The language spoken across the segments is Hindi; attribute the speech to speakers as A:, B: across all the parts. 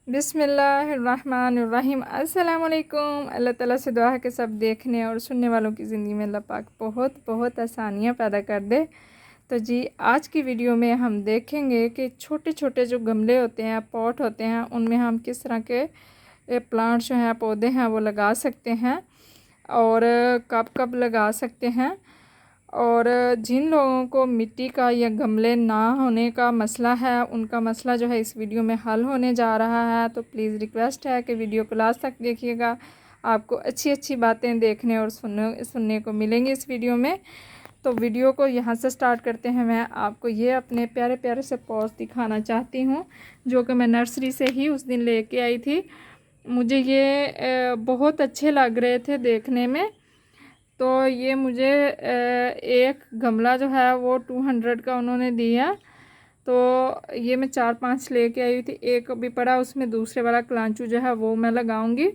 A: बिस्मिल्लाहिर्रहमानिर्रहीम। अस्सलाम वालेकुम। अल्लाह ताला से दुआ है कि सब देखने और सुनने वालों की ज़िंदगी में अल्लाह पाक बहुत बहुत आसानियाँ पैदा कर दे। तो जी आज की वीडियो में हम देखेंगे कि छोटे छोटे जो गमले होते हैं, पॉट होते हैं, उनमें हम किस तरह के प्लांट्स जो हैं, पौधे हैं, वो लगा सकते हैं और कब कब लगा सकते हैं। और जिन लोगों को मिट्टी का या गमले ना होने का मसला है, उनका मसला जो है इस वीडियो में हल होने जा रहा है। तो प्लीज़ रिक्वेस्ट है कि वीडियो को लास्ट तक देखिएगा, आपको अच्छी अच्छी बातें देखने और सुनने को मिलेंगी इस वीडियो में। तो वीडियो को यहाँ से स्टार्ट करते हैं। मैं आपको ये अपने प्यारे प्यारे से पॉट्स दिखाना चाहती हूँ जो कि मैं नर्सरी से ही उस दिन लेके आई थी। मुझे ये बहुत अच्छे लग रहे थे देखने में। तो ये मुझे एक गमला जो है वो 200 का उन्होंने दिया। तो ये मैं 4-5 लेके आई थी। एक अभी पड़ा, उसमें दूसरे वाला क्लांचू जो है वो मैं लगाऊंगी।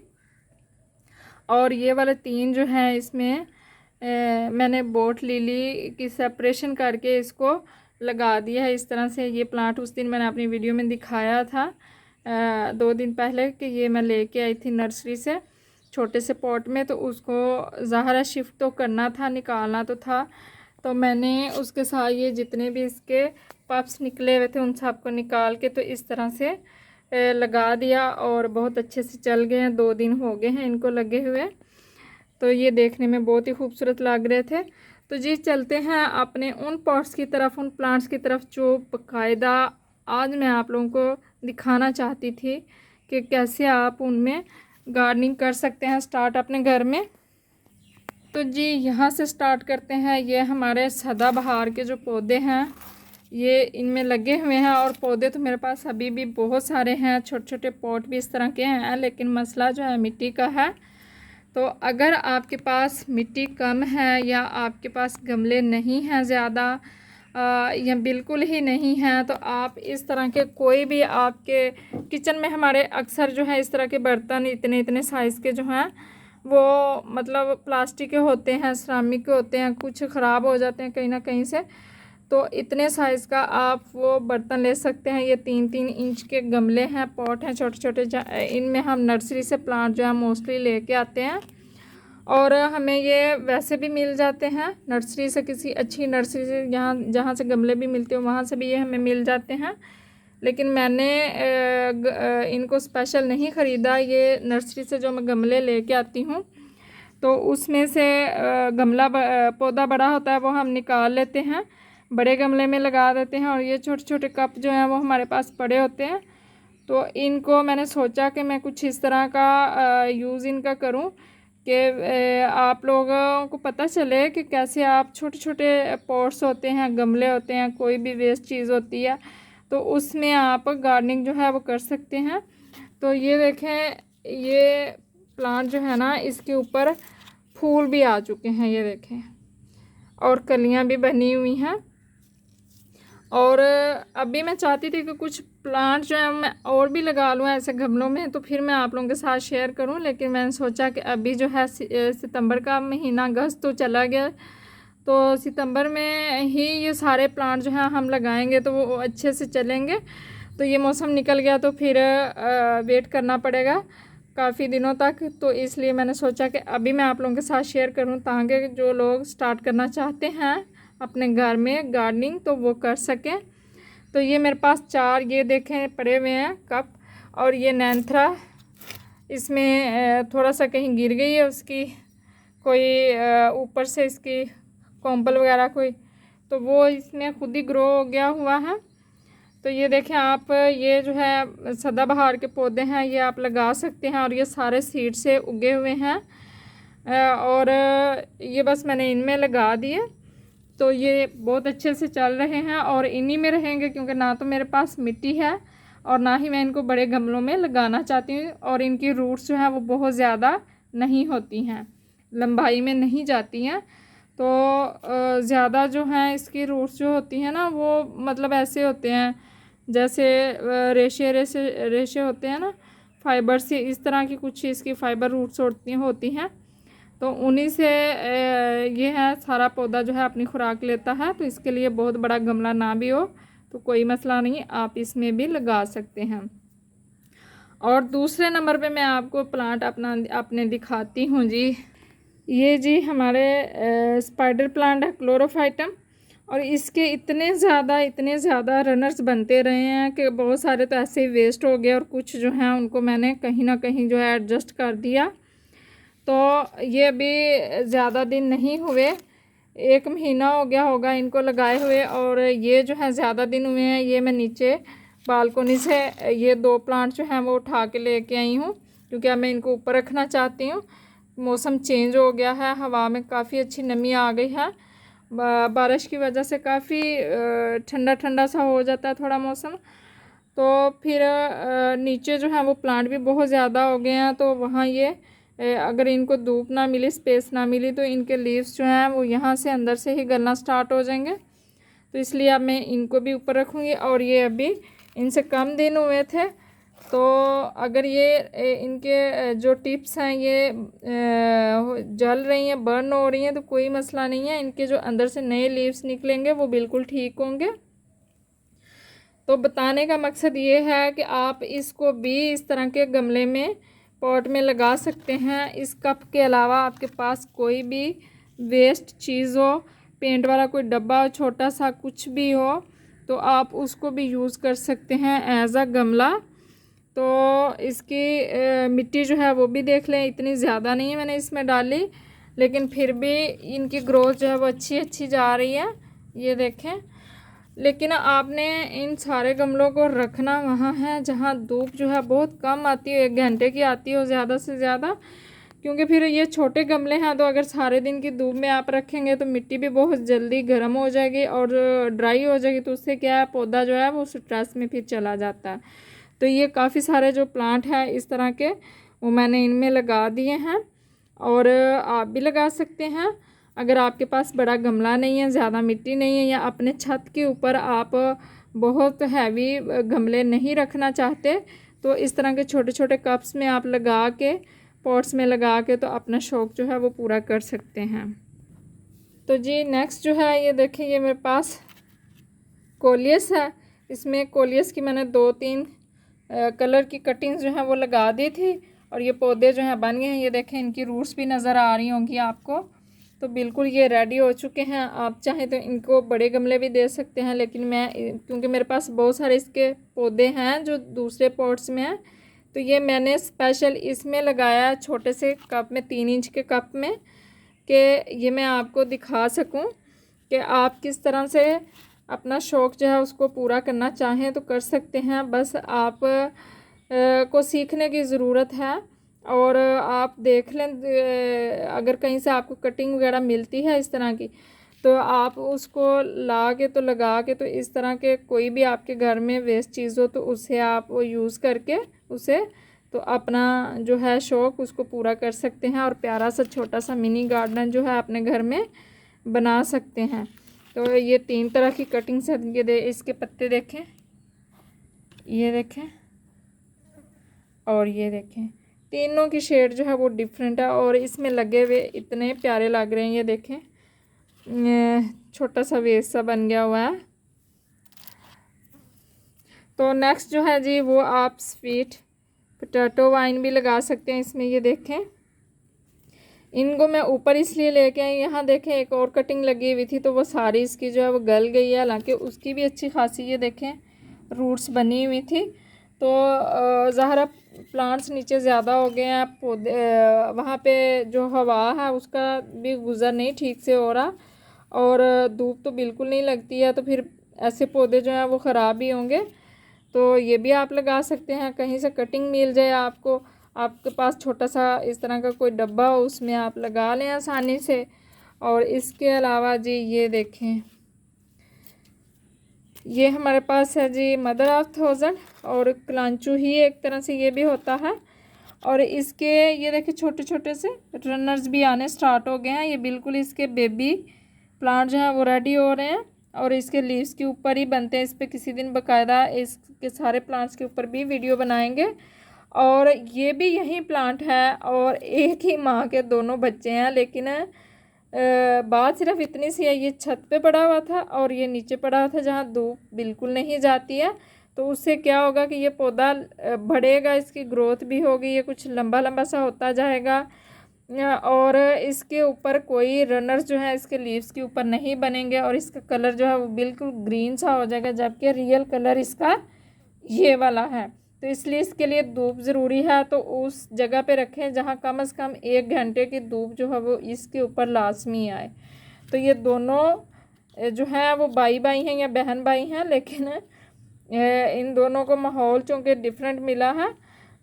A: और ये वाले 3 जो हैं इसमें मैंने बोट लिली की सेपरेशन करके इसको लगा दिया है इस तरह से। ये प्लांट उस दिन मैंने अपनी वीडियो में दिखाया था 2 दिन पहले कि ये मैं लेके आई थी नर्सरी से छोटे से पॉट में। तो उसको ज़ाहिर शिफ्ट तो करना था, निकालना तो था। तो मैंने उसके साथ ये जितने भी इसके पप्स निकले हुए थे उन सबको निकाल के तो इस तरह से लगा दिया और बहुत अच्छे से चल गए हैं। 2 दिन हो गए हैं इनको लगे हुए। तो ये देखने में बहुत ही खूबसूरत लग रहे थे। तो जी चलते हैं अपने उन पॉट्स की तरफ, उन प्लांट्स की तरफ जो बाकायदा आज मैं आप लोगों को दिखाना चाहती थी कि कैसे आप उनमें गार्डनिंग कर सकते हैं स्टार्ट अपने घर में। तो जी यहाँ से स्टार्ट करते हैं। ये हमारे सदाबहार के जो पौधे हैं ये इनमें लगे हुए हैं। और पौधे तो मेरे पास अभी भी बहुत सारे हैं, छोटे छोटे पॉट भी इस तरह के हैं, लेकिन मसला जो है मिट्टी का है। तो अगर आपके पास मिट्टी कम है या आपके पास गमले नहीं हैं ज़्यादा या बिल्कुल ही नहीं हैं, तो आप इस तरह के कोई भी आपके किचन में हमारे अक्सर जो है इस तरह के बर्तन इतने इतने साइज़ के जो हैं वो मतलब प्लास्टिक के होते हैं, सिरामिक के होते हैं, कुछ ख़राब हो जाते हैं कहीं ना कहीं से। तो इतने साइज़ का आप वो बर्तन ले सकते हैं। ये 3-3 इंच के गमले हैं, पॉट हैं छोटे छोटे। इनमें हम नर्सरी से प्लांट जो है मोस्टली लेके आते हैं और हमें ये वैसे भी मिल जाते हैं नर्सरी से, किसी अच्छी नर्सरी से, जहाँ से गमले भी मिलते हैं वहाँ से भी ये हमें मिल जाते हैं। लेकिन मैंने इनको स्पेशल नहीं ख़रीदा। ये नर्सरी से जो मैं गमले लेके आती हूँ तो उसमें से गमला पौधा बड़ा होता है वो हम निकाल लेते हैं, बड़े गमले में लगा देते हैं। और ये छोटे छोटे कप जो हैं वो हमारे पास पड़े होते हैं। तो इनको मैंने सोचा कि मैं कुछ इस तरह का यूज़ इनका करूं कि आप लोगों को पता चले कि कैसे आप छोटे छोटे पॉट्स होते हैं, गमले होते हैं, कोई भी वेस्ट चीज़ होती है तो उसमें आप गार्डनिंग जो है वो कर सकते हैं। तो ये देखें, ये प्लांट जो है ना इसके ऊपर फूल भी आ चुके हैं, ये देखें, और कलियां भी बनी हुई हैं। और अभी मैं चाहती थी कि कुछ प्लांट जो है मैं और भी लगा लूँ ऐसे गमलों में, तो फिर मैं आप लोगों के साथ शेयर करूँ। लेकिन मैंने सोचा कि अभी जो है सितंबर का महीना, अगस्त तो चला गया, तो सितंबर में ही ये सारे प्लांट जो हैं हम लगाएंगे तो वो अच्छे से चलेंगे। तो ये मौसम निकल गया तो फिर वेट करना पड़ेगा काफ़ी दिनों तक। तो इसलिए मैंने सोचा कि अभी मैं आप लोगों के साथ शेयर करूं ताकि जो लोग स्टार्ट करना चाहते हैं अपने घर में गार्डनिंग तो वो कर सकें। तो ये मेरे पास 4 ये देखें पड़े हुए हैं कप। और ये नैंथरा, इसमें थोड़ा सा कहीं गिर गई है उसकी कोई ऊपर से इसकी कॉम्पल वगैरह कोई, तो वो इसमें खुद ही ग्रो हो गया हुआ है। तो ये देखें आप, ये जो है सदाबहार के पौधे हैं, ये आप लगा सकते हैं और ये सारे सीड से उगे हुए हैं। और ये बस मैंने इनमें लगा दिए तो ये बहुत अच्छे से चल रहे हैं और इन्हीं में रहेंगे, क्योंकि ना तो मेरे पास मिट्टी है और ना ही मैं इनको बड़े गमलों में लगाना चाहती हूँ। और इनकी रूट्स जो हैं वो बहुत ज़्यादा नहीं होती हैं, लंबाई में नहीं जाती हैं। तो ज़्यादा जो हैं इसकी रूट्स जो होती हैं ना वो मतलब ऐसे होते हैं जैसे रेशे रेशे रेशे होते हैं ना फाइबर से, इस तरह की कुछ इसकी फाइबर रूट्स होती हैं। तो उन्हीं से ये है सारा पौधा जो है अपनी खुराक लेता है। तो इसके लिए बहुत बड़ा गमला ना भी हो तो कोई मसला नहीं, आप इसमें भी लगा सकते हैं। और दूसरे नंबर पे मैं आपको प्लांट अपने दिखाती हूँ जी। ये जी हमारे स्पाइडर प्लांट है, क्लोरोफाइटम। और इसके इतने ज़्यादा रनर्स बनते रहे हैं कि बहुत सारे तो ऐसे ही वेस्ट हो गए और कुछ जो हैं उनको मैंने कहीं ना कहीं जो है एडजस्ट कर दिया। तो ये अभी ज़्यादा दिन नहीं हुए, 1 महीना हो गया होगा इनको लगाए हुए। और ये जो है ज़्यादा दिन हुए हैं। ये मैं नीचे बालकोनी से ये 2 प्लांट जो हैं वो उठा के लेके आई हूँ, क्योंकि अब मैं इनको ऊपर रखना चाहती हूँ। मौसम चेंज हो गया है, हवा में काफ़ी अच्छी नमी आ गई है। बारिश की वजह से काफ़ी ठंडा ठंडा सा हो जाता है थोड़ा मौसम। तो फिर नीचे जो है वो प्लांट भी बहुत ज़्यादा हो गए हैं, तो वहाँ ये अगर इनको धूप ना मिली, स्पेस ना मिली, तो इनके लीव्स जो हैं वो यहाँ से अंदर से ही गलना स्टार्ट हो जाएंगे। तो इसलिए अब मैं इनको भी ऊपर रखूँगी। और ये अभी इनसे कम दिन हुए थे, तो अगर ये इनके जो टिप्स हैं ये जल रही हैं, बर्न हो रही हैं, तो कोई मसला नहीं है। इनके जो अंदर से नए लीव्स निकलेंगे वो बिल्कुल ठीक होंगे। तो बताने का मकसद ये है कि आप इसको भी इस तरह के गमले में, पॉट में लगा सकते हैं। इस कप के अलावा आपके पास कोई भी वेस्ट चीज़ हो, पेंट वाला कोई डब्बा हो, छोटा सा कुछ भी हो, तो आप उसको भी यूज़ कर सकते हैं एज अ गमला। तो इसकी मिट्टी जो है वो भी देख लें, इतनी ज़्यादा नहीं है मैंने इसमें डाली, लेकिन फिर भी इनकी ग्रोथ जो है वो अच्छी जा रही है, ये देखें। लेकिन आपने इन सारे गमलों को रखना वहाँ है जहाँ धूप जो है बहुत कम आती है, 1 घंटे की आती हो ज़्यादा से ज़्यादा। क्योंकि फिर ये छोटे गमले हैं, तो अगर सारे दिन की धूप में आप रखेंगे तो मिट्टी भी बहुत जल्दी गर्म हो जाएगी और ड्राई हो जाएगी। तो उससे क्या है, पौधा जो है वो स्ट्रेस में फिर चला जाता है। तो ये काफ़ी सारे जो प्लांट हैं इस तरह के, वो मैंने इनमें लगा दिए हैं, और आप भी लगा सकते हैं। अगर आपके पास बड़ा गमला नहीं है, ज़्यादा मिट्टी नहीं है, या अपने छत के ऊपर आप बहुत हैवी गमले नहीं रखना चाहते, तो इस तरह के छोटे छोटे कप्स में आप लगा के, पॉट्स में लगा के, तो अपना शौक़ जो है वो पूरा कर सकते हैं। तो जी नेक्स्ट जो है ये देखें, ये मेरे पास कोलियस है। इसमें कोलियस की मैंने 2-3 कलर की कटिंग्स जो है वो लगा दी थी, और ये पौधे जो हैं बन गए हैं। ये देखें, इनकी रूट्स भी नज़र आ रही होंगी आपको। तो बिल्कुल ये रेडी हो चुके हैं। आप चाहें तो इनको बड़े गमले भी दे सकते हैं, लेकिन मैं, क्योंकि मेरे पास बहुत सारे इसके पौधे हैं जो दूसरे पॉट्स में हैं, तो ये मैंने स्पेशल इसमें लगाया छोटे से कप में, 3 इंच के कप में, कि ये मैं आपको दिखा सकूं कि आप किस तरह से अपना शौक़ जो है उसको पूरा करना चाहें तो कर सकते हैं। बस आप को सीखने की ज़रूरत है, और आप देख लें, अगर कहीं से आपको कटिंग वगैरह मिलती है इस तरह की, तो आप उसको ला के तो लगा के, तो इस तरह के कोई भी आपके घर में वेस्ट चीज़ हो तो उसे आप वो यूज़ करके उसे, तो अपना जो है शौक़ उसको पूरा कर सकते हैं, और प्यारा सा छोटा सा मिनी गार्डन जो है अपने घर में बना सकते हैं। तो ये 3 तरह की कटिंग्स है। ये इसके पत्ते देखें, ये देखें, और ये देखें, तीनों की शेड जो है वो डिफरेंट है, और इसमें लगे हुए इतने प्यारे लग रहे हैं। ये देखें, छोटा सा वेस सा बन गया हुआ है। तो नेक्स्ट जो है जी, वो आप स्वीट पोटैटो वाइन भी लगा सकते हैं इसमें। ये देखें, इनको मैं ऊपर इसलिए लेके आई, यहाँ देखें एक और कटिंग लगी हुई थी, तो वो सारी इसकी जो है वो गल गई है। हालांकि उसकी भी अच्छी खासी, ये देखें, रूट्स बनी हुई थी। तो ज़ाहिर प्लांट्स नीचे ज़्यादा हो गए हैं, पौधे वहाँ पे जो हवा है उसका भी गुज़र नहीं ठीक से हो रहा, और धूप तो बिल्कुल नहीं लगती है, तो फिर ऐसे पौधे जो हैं वो ख़राब भी होंगे। तो ये भी आप लगा सकते हैं, कहीं से कटिंग मिल जाए आपको, आपके पास छोटा सा इस तरह का कोई डब्बा हो, उसमें आप लगा लें आसानी से। और इसके अलावा जी ये देखें, ये हमारे पास है जी मदर ऑफ 1000, और क्लांचू ही एक तरह से ये भी होता है। और इसके ये देखिए छोटे छोटे से रनर्स भी आने स्टार्ट हो गए हैं। ये बिल्कुल इसके बेबी प्लांट जो हैं वो रेडी हो रहे हैं, और इसके लीव्स के ऊपर ही बनते हैं। इस पर किसी दिन बाकायदा इसके सारे प्लांट्स के ऊपर भी वीडियो बनाएंगे। और ये भी यही प्लांट है, और एक ही माँ के दोनों बच्चे हैं, लेकिन बात सिर्फ इतनी सी है, ये छत पे पड़ा हुआ था और ये नीचे पड़ा हुआ था जहाँ धूप बिल्कुल नहीं जाती है। तो उससे क्या होगा कि ये पौधा बढ़ेगा, इसकी ग्रोथ भी होगी, ये कुछ लंबा लंबा सा होता जाएगा और इसके ऊपर कोई रनर्स जो है इसके लीव्स के ऊपर नहीं बनेंगे और इसका कलर जो है वो बिल्कुल ग्रीन सा हो जाएगा, जबकि रियल कलर इसका ये वाला है। तो इसलिए इसके लिए धूप ज़रूरी है, तो उस जगह पे रखें जहाँ कम से कम 1 घंटे की धूप जो है वो इसके ऊपर लाजमी आए। तो ये दोनों जो है वो भाई भाई हैं या बहन भाई हैं, लेकिन इन दोनों को माहौल चूँकि डिफरेंट मिला है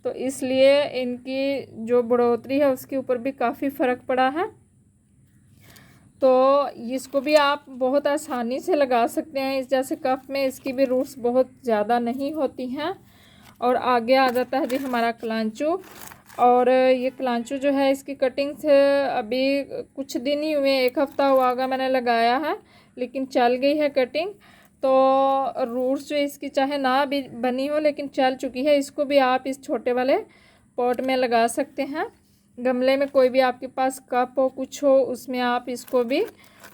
A: तो इसलिए इनकी जो बढ़ोतरी है उसके ऊपर भी काफ़ी फ़र्क पड़ा है। तो इसको भी आप बहुत आसानी से लगा सकते हैं। इस जैसे कप में इसकी भी रूट्स बहुत ज़्यादा नहीं होती हैं। और आगे आ जाता है जी हमारा कलांचू। और ये कलांचू जो है इसकी कटिंग से अभी कुछ दिन ही हुए, 1 हफ़्ता हुआ होगा मैंने लगाया है, लेकिन चल गई है कटिंग। तो रूट्स जो इसकी चाहे ना भी बनी हो लेकिन चल चुकी है। इसको भी आप इस छोटे वाले पॉट में लगा सकते हैं। गमले में कोई भी आपके पास कप हो कुछ हो उसमें आप इसको भी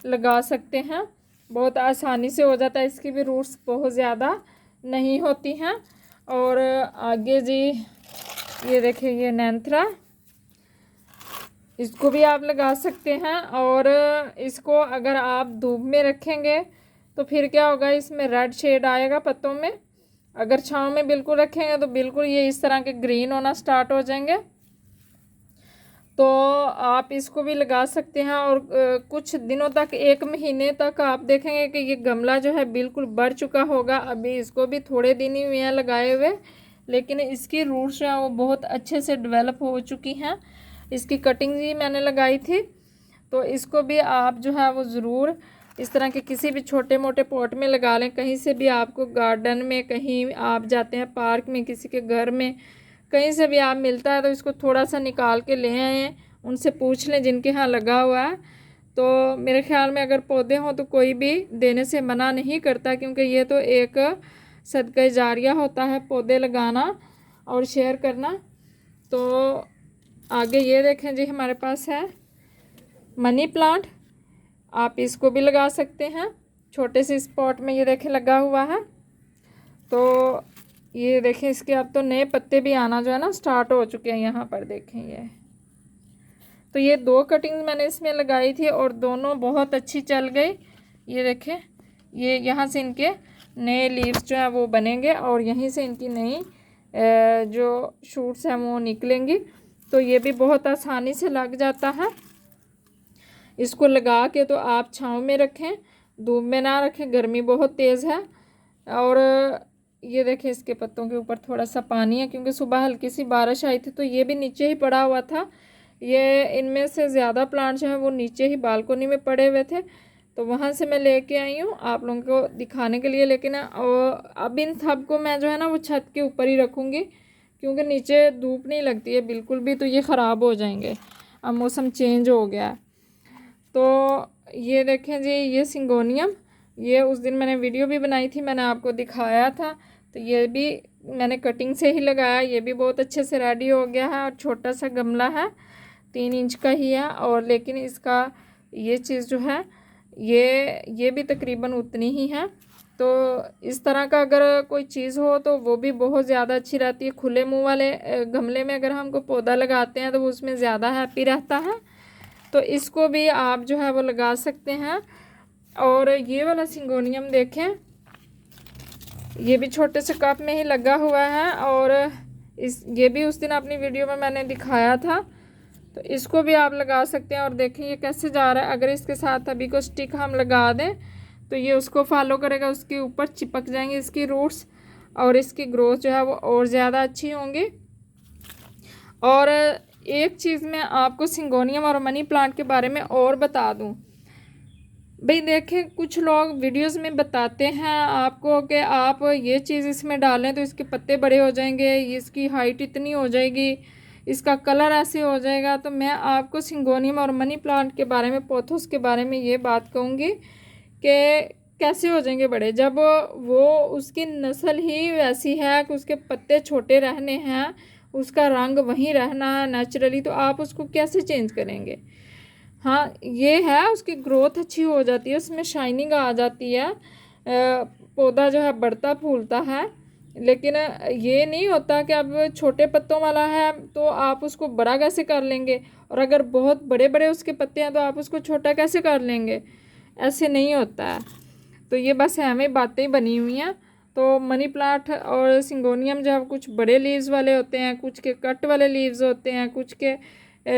A: लगा सकते हैं। बहुत आसानी से हो जाता है, इसकी भी रूट्स बहुत ज़्यादा नहीं होती हैं। और आगे जी ये देखिए ये नैंथरा, इसको भी आप लगा सकते हैं। और इसको अगर आप धूप में रखेंगे तो फिर क्या होगा, इसमें रेड शेड आएगा पत्तों में। अगर छांव में बिल्कुल रखेंगे तो बिल्कुल ये इस तरह के ग्रीन होना स्टार्ट हो जाएंगे। तो आप इसको भी लगा सकते हैं और कुछ दिनों तक, 1 महीने तक आप देखेंगे कि ये गमला जो है बिल्कुल बढ़ चुका होगा। अभी इसको भी थोड़े दिन ही हुए हैं लगाए हुए, लेकिन इसकी रूट्स जो हैं वो बहुत अच्छे से डेवलप हो चुकी हैं। इसकी कटिंग भी मैंने लगाई थी। तो इसको भी आप जो है वो ज़रूर इस तरह के किसी भी छोटे मोटे पॉट में लगा लें। कहीं से भी आपको गार्डन में, कहीं आप जाते हैं पार्क में, किसी के घर में, कहीं से भी आप मिलता है तो इसको थोड़ा सा निकाल के ले आएँ, उनसे पूछ लें जिनके यहाँ लगा हुआ है। तो मेरे ख्याल में अगर पौधे हों तो कोई भी देने से मना नहीं करता, क्योंकि ये तो एक सदका जारिया होता है पौधे लगाना और शेयर करना। तो आगे ये देखें जी हमारे पास है मनी प्लांट। आप इसको भी लगा सकते हैं छोटे से स्पॉट में। ये देखें लगा हुआ है। तो ये देखें इसके अब तो नए पत्ते भी आना जो है ना स्टार्ट हो चुके हैं। यहाँ पर देखें ये, तो ये 2 कटिंग मैंने इसमें लगाई थी और दोनों बहुत अच्छी चल गई। ये देखें ये यहाँ से इनके नए लीव्स जो है वो बनेंगे और यहीं से इनकी नई जो शूट्स हैं वो निकलेंगी। तो ये भी बहुत आसानी से लग जाता है। इसको लगा के तो आप छांव में रखें, धूप में ना रखें, गर्मी बहुत तेज़ है। और ये देखें इसके पत्तों के ऊपर थोड़ा सा पानी है, क्योंकि सुबह हल्की सी बारिश आई थी तो ये भी नीचे ही पड़ा हुआ था। ये इनमें से ज़्यादा प्लांट जो हैं वो नीचे ही बालकोनी में पड़े हुए थे, तो वहाँ से मैं लेके आई हूँ आप लोगों को दिखाने के लिए। लेकिन अब इन सब को मैं जो है ना वो छत के ऊपर ही रखूँगी, क्योंकि नीचे धूप नहीं लगती है बिल्कुल भी, तो ये ख़राब हो जाएंगे। अब मौसम चेंज हो गया है। तो ये देखें जी ये सिंगोनियम, ये उस दिन मैंने वीडियो भी बनाई थी, मैंने आपको दिखाया था। तो ये भी मैंने कटिंग से ही लगाया, ये भी बहुत अच्छे से रेडी हो गया है। और छोटा सा गमला है, 3 इंच का ही है। और लेकिन इसका ये चीज़ जो है ये भी तकरीबन उतनी ही है। तो इस तरह का अगर कोई चीज़ हो तो वो भी बहुत ज़्यादा अच्छी रहती है। खुले मुंह वाले गमले में अगर हमको पौधा लगाते हैं तो वो उसमें ज़्यादा हैप्पी रहता है। तो इसको भी आप जो है वो लगा सकते हैं। और ये वाला सिंगोनियम देखें, ये भी छोटे से कप में ही लगा हुआ है। और ये भी उस दिन अपनी वीडियो में मैंने दिखाया था। तो इसको भी आप लगा सकते हैं। और देखें ये कैसे जा रहा है। अगर इसके साथ अभी को स्टिक हम लगा दें तो ये उसको फॉलो करेगा, उसके ऊपर चिपक जाएंगे इसकी रूट्स और इसकी ग्रोथ जो है वो और ज़्यादा अच्छी होंगी। और एक चीज़ मैं आपको सिंगोनियम और मनी प्लांट के बारे में और बता दूं भाई। देखें कुछ लोग वीडियोस में बताते हैं आपको कि आप ये चीज़ इसमें डालें तो इसके पत्ते बड़े हो जाएंगे, इसकी हाइट इतनी हो जाएगी, इसका कलर ऐसे हो जाएगा। तो मैं आपको सिंगोनियम और मनी प्लांट के बारे में, पोथोस के बारे में ये बात कहूँगी कि कैसे हो जाएंगे बड़े, जब वो उसकी नस्ल ही वैसी है कि उसके पत्ते छोटे रहने हैं, उसका रंग वहीं रहना है नेचुरली, तो आप उसको कैसे चेंज करेंगे। हाँ ये है उसकी ग्रोथ अच्छी हो जाती है, उसमें शाइनिंग आ जाती है, पौधा जो है बढ़ता फूलता है। लेकिन ये नहीं होता कि अब छोटे पत्तों वाला है तो आप उसको बड़ा कैसे कर लेंगे, और अगर बहुत बड़े बड़े उसके पत्ते हैं तो आप उसको छोटा कैसे कर लेंगे, ऐसे नहीं होता है। तो ये बस हमें बातें बनी हुई हैं। तो मनी प्लांट और सिंगोनियम जब कुछ बड़े लीव्स वाले होते हैं, कुछ के कट वाले लीव्स होते हैं, कुछ के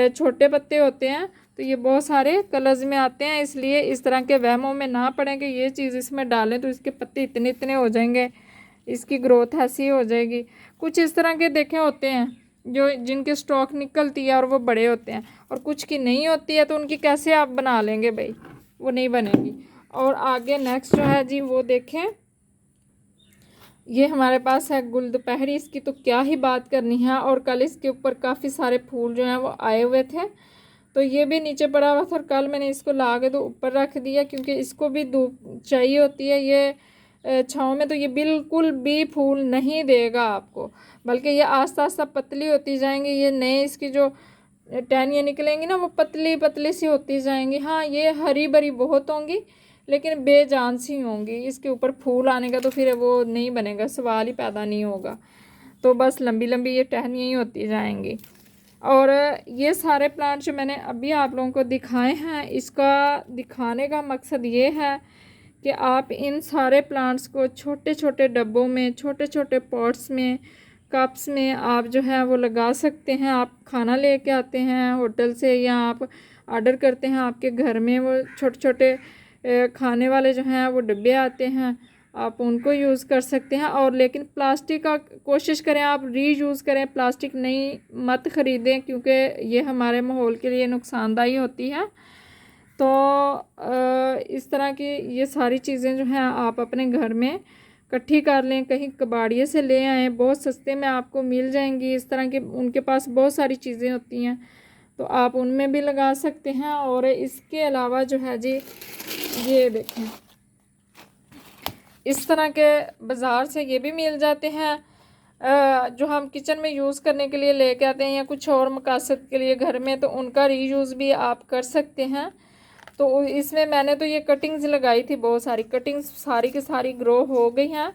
A: छोटे पत्ते होते हैं, तो ये बहुत सारे कलर्स में आते हैं। इसलिए इस तरह के वहमों में ना पड़ें कि ये चीज़ इसमें डालें तो इसके पत्ते इतने इतने हो जाएंगे, इसकी ग्रोथ ऐसी हो जाएगी। कुछ इस तरह के देखे होते हैं जो जिनके स्टॉक निकलती है और वो बड़े होते हैं, और कुछ की नहीं होती है, तो उनकी कैसे आप बना लेंगे भाई, वो नहीं बनेगी। और आगे नेक्स्ट जो है जी वो देखें, ये हमारे पास है गुल दोपहरी। इसकी तो क्या ही बात करनी है, और कल इसके ऊपर काफ़ी सारे फूल जो हैं वो आए हुए थे, तो ये भी नीचे पड़ा हुआ था और कल मैंने इसको ला के तो ऊपर रख दिया, क्योंकि इसको भी धूप चाहिए होती है। ये छाँव में तो ये बिल्कुल भी फूल नहीं देगा आपको, बल्कि ये आस्ता आस्ता पतली होती जाएंगी। ये नए इसकी जो टहनियाँ निकलेंगी ना वो पतली पतली सी होती जाएंगी। हाँ, ये हरी भरी बहुत होंगी लेकिन बेजान सी होंगी। इसके ऊपर फूल आने का तो फिर वो नहीं बनेगा, सवाल ही पैदा नहीं होगा। तो बस लंबी लंबी ये टहनियाँ ही होती जाएंगी। और ये सारे प्लांट जो मैंने अभी आप लोगों को दिखाए हैं, इसका दिखाने का मकसद ये है कि आप इन सारे प्लांट्स को छोटे छोटे डब्बों में, छोटे छोटे पॉट्स में, कप्स में आप जो है वो लगा सकते हैं। आप खाना लेके आते हैं होटल से या आप ऑर्डर करते हैं, आपके घर में वो छोटे छोटे खाने वाले जो हैं वो डब्बे आते हैं, आप उनको यूज़ कर सकते हैं। और लेकिन प्लास्टिक का कोशिश करें आप रीयूज़ करें, प्लास्टिक नहीं मत ख़रीदें, क्योंकि ये हमारे माहौल के लिए नुकसानदायी होती है। तो इस तरह की ये सारी चीज़ें जो हैं आप अपने घर में इकट्ठी कर लें, कहीं कबाड़िए से ले आएँ, बहुत सस्ते में आपको मिल जाएंगी। इस तरह के उनके पास बहुत सारी चीज़ें होती हैं, तो आप उनमें भी लगा सकते हैं। और इसके अलावा जो है जी ये देखें, इस तरह के बाज़ार से ये भी मिल जाते हैं जो हम किचन में यूज़ करने के लिए लेके आते हैं या कुछ और मकसद के लिए घर में, तो उनका रीयूज़ भी आप कर सकते हैं। तो इसमें मैंने तो ये कटिंग्स लगाई थी, बहुत सारी कटिंग्स सारी की सारी ग्रो हो गई हैं,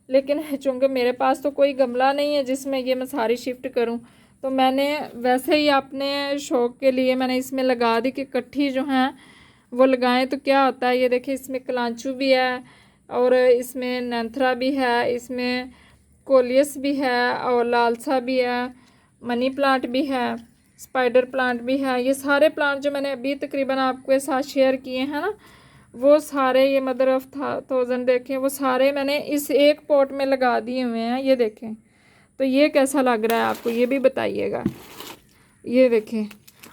A: लेकिन चूँकि मेरे पास तो कोई गमला नहीं है जिसमें ये मैं सारी शिफ्ट करूं, तो मैंने वैसे ही अपने शौक़ के लिए मैंने इसमें लगा दी कि इकट्ठी जो हैं वो लगाएं। तो क्या होता है, ये देखिए इसमें कलांचू भी है और इसमें नैंथरा भी है, इसमें कोलियस भी है और लालसा भी है, मनी प्लांट भी है, स्पाइडर प्लांट भी है। ये सारे प्लांट जो मैंने अभी तकरीबन आपके साथ शेयर किए हैं ना, वो सारे ये मदर ऑफ थाउजेंड देखें, वो सारे मैंने इस एक पॉट में लगा दिए हुए हैं। ये देखें, तो ये कैसा लग रहा है आपको, ये भी बताइएगा। ये देखें,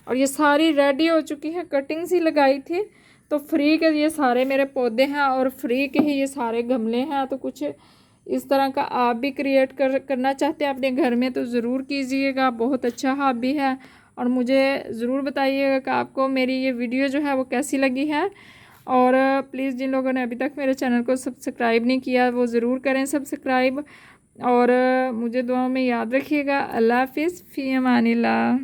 A: और ये सारी रेडी हो चुकी है, कटिंग्स ही लगाई थी। तो फ्री के ये सारे मेरे पौधे हैं और फ्री के ही ये सारे गमले हैं। तो कुछ इस तरह का आप भी क्रिएट करना चाहते हैं अपने घर में तो ज़रूर कीजिएगा, बहुत अच्छा हॉबी है। और मुझे ज़रूर बताइएगा कि आपको मेरी ये वीडियो जो है वो कैसी लगी है। और प्लीज़ जिन लोगों ने अभी तक मेरे चैनल को सब्सक्राइब नहीं किया वो ज़रूर करें सब्सक्राइब। और मुझे दुआओं में याद रखिएगा। अल्लाह हाफिज़, फ़ी अमानिल्लाह।